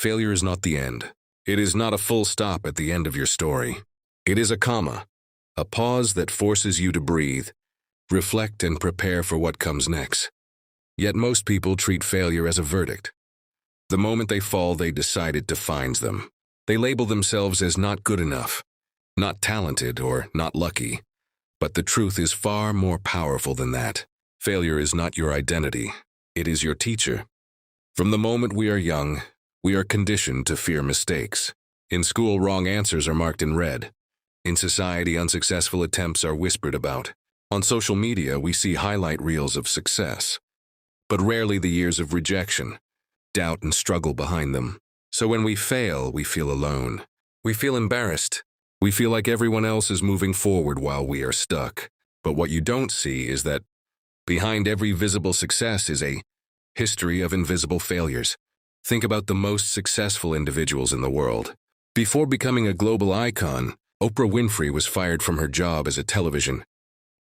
Failure is not the end. It is not a full stop at the end of your story. It is a comma, a pause that forces you to breathe, reflect, and prepare for what comes next. Yet most people treat failure as a verdict. The moment they fall, they decide it defines them. They label themselves as not good enough, not talented, or not lucky. But the truth is far more powerful than that. Failure is not your identity. It is your teacher. From the moment we are young, we are conditioned to fear mistakes. In school, wrong answers are marked in red. In society, unsuccessful attempts are whispered about. On social media, we see highlight reels of success, but rarely the years of rejection, doubt, and struggle behind them. So when we fail, we feel alone. We feel embarrassed. We feel like everyone else is moving forward while we are stuck. But what you don't see is that behind every visible success is a history of invisible failures. Think about the most successful individuals in the world. Before becoming a global icon, Oprah Winfrey was fired from her job as a television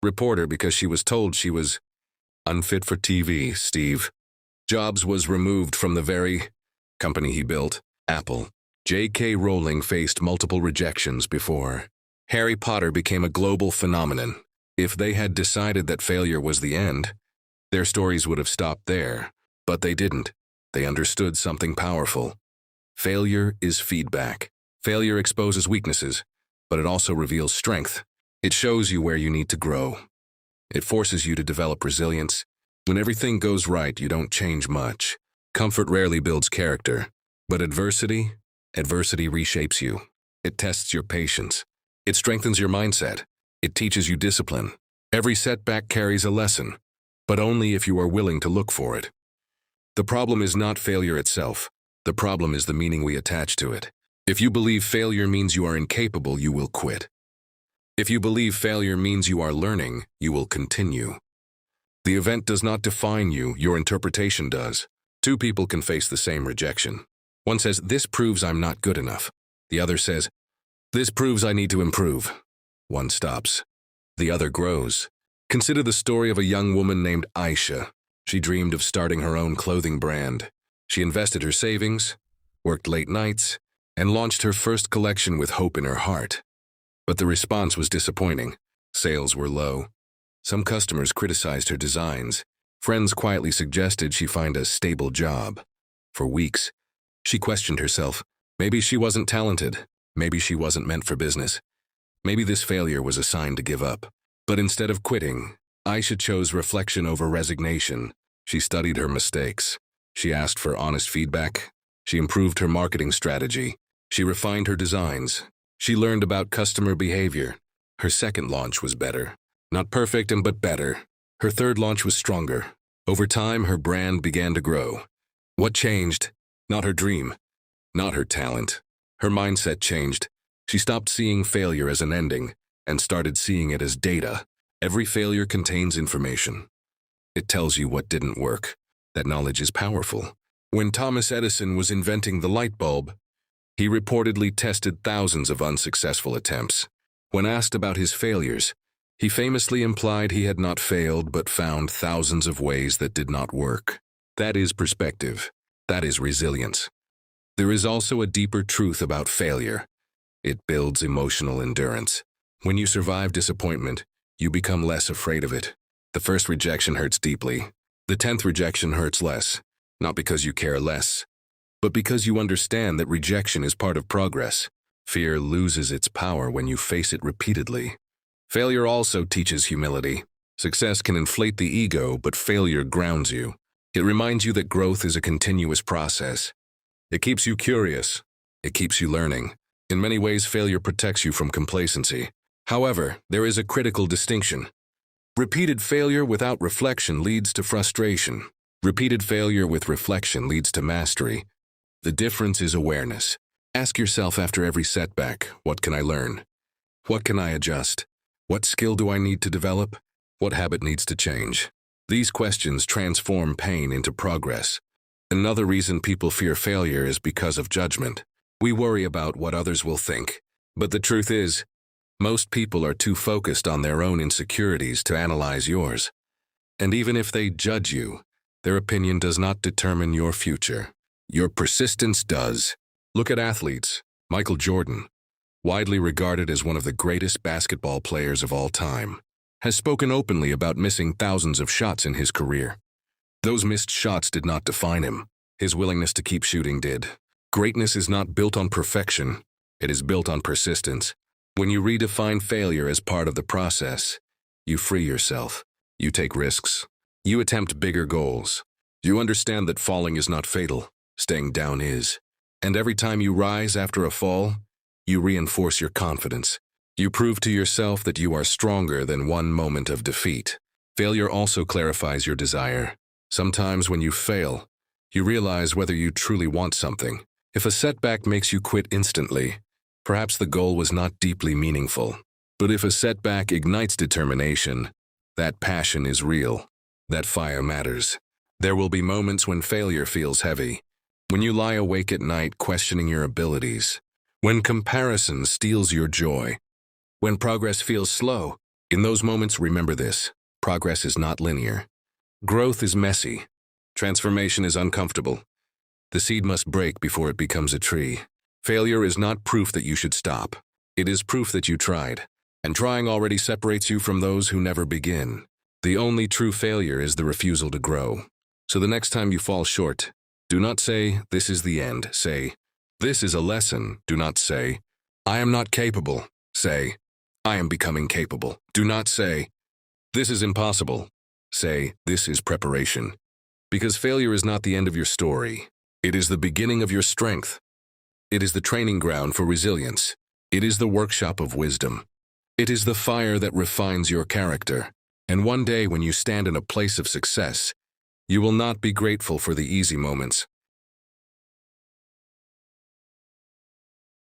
reporter because she was told she was unfit for TV. Steve Jobs was removed from the very company he built, Apple. J.K. Rowling faced multiple rejections before Harry Potter became a global phenomenon. If they had decided that failure was the end, their stories would have stopped there. But they didn't. They understood something powerful. Failure is feedback. Failure exposes weaknesses, but it also reveals strength. It shows you where you need to grow. It forces you to develop resilience. When everything goes right, you don't change much. Comfort rarely builds character, but adversity reshapes you. It tests your patience. It strengthens your mindset. It teaches you discipline. Every setback carries a lesson, but only if you are willing to look for it. The problem is not failure itself. The problem is the meaning we attach to it. If you believe failure means you are incapable, you will quit. If you believe failure means you are learning, you will continue. The event does not define you, your interpretation does. Two people can face the same rejection. One says, "This proves I'm not good enough." The other says, "This proves I need to improve." One stops. The other grows. Consider the story of a young woman named Aisha. She dreamed of starting her own clothing brand. She invested her savings, worked late nights, and launched her first collection with hope in her heart. But the response was disappointing. Sales were low. Some customers criticized her designs. Friends quietly suggested she find a stable job. For weeks, she questioned herself. Maybe she wasn't talented. Maybe she wasn't meant for business. Maybe this failure was a sign to give up. But instead of quitting, Aisha chose reflection over resignation. She studied her mistakes. She asked for honest feedback. She improved her marketing strategy. She refined her designs. She learned about customer behavior. Her second launch was better. Not perfect, but better. Her third launch was stronger. Over time, her brand began to grow. What changed? Not her dream. Not her talent. Her mindset changed. She stopped seeing failure as an ending and started seeing it as data. Every failure contains information. It tells you what didn't work. That knowledge is powerful. When Thomas Edison was inventing the light bulb, he reportedly tested thousands of unsuccessful attempts. When asked about his failures, he famously implied he had not failed but found thousands of ways that did not work. That is perspective. That is resilience. There is also a deeper truth about failure. It builds emotional endurance. When you survive disappointment, you become less afraid of it. The first rejection hurts deeply. The 10th rejection hurts less, not because you care less, but because you understand that rejection is part of progress. Fear loses its power when you face it repeatedly. Failure also teaches humility. Success can inflate the ego, but failure grounds you. It reminds you that growth is a continuous process. It keeps you curious. It keeps you learning. In many ways, failure protects you from complacency. However, there is a critical distinction. Repeated failure without reflection leads to frustration. Repeated failure with reflection leads to mastery. The difference is awareness. Ask yourself after every setback, what can I learn? What can I adjust? What skill do I need to develop? What habit needs to change? These questions transform pain into progress. Another reason people fear failure is because of judgment. We worry about what others will think. But the truth is, most people are too focused on their own insecurities to analyze yours. And even if they judge you, their opinion does not determine your future. Your persistence does. Look at athletes. Michael Jordan, widely regarded as one of the greatest basketball players of all time, has spoken openly about missing thousands of shots in his career. Those missed shots did not define him. His willingness to keep shooting did. Greatness is not built on perfection. It is built on persistence. When you redefine failure as part of the process, you free yourself. You take risks. You attempt bigger goals. You understand that falling is not fatal. Staying down is. And every time you rise after a fall, you reinforce your confidence. You prove to yourself that you are stronger than one moment of defeat. Failure also clarifies your desire. Sometimes when you fail, you realize whether you truly want something. If a setback makes you quit instantly, perhaps the goal was not deeply meaningful. But if a setback ignites determination, that passion is real. That fire matters. There will be moments when failure feels heavy, when you lie awake at night questioning your abilities, when comparison steals your joy, when progress feels slow. In those moments, remember this: progress is not linear. Growth is messy. Transformation is uncomfortable. The seed must break before it becomes a tree. Failure is not proof that you should stop. It is proof that you tried. And trying already separates you from those who never begin. The only true failure is the refusal to grow. So the next time you fall short, do not say, "This is the end." Say, "This is a lesson." Do not say, "I am not capable." Say, "I am becoming capable." Do not say, "This is impossible." Say, "This is preparation." Because failure is not the end of your story. It is the beginning of your strength. It is the training ground for resilience. It is the workshop of wisdom. It is the fire that refines your character. And one day when you stand in a place of success, you will not be grateful for the easy moments.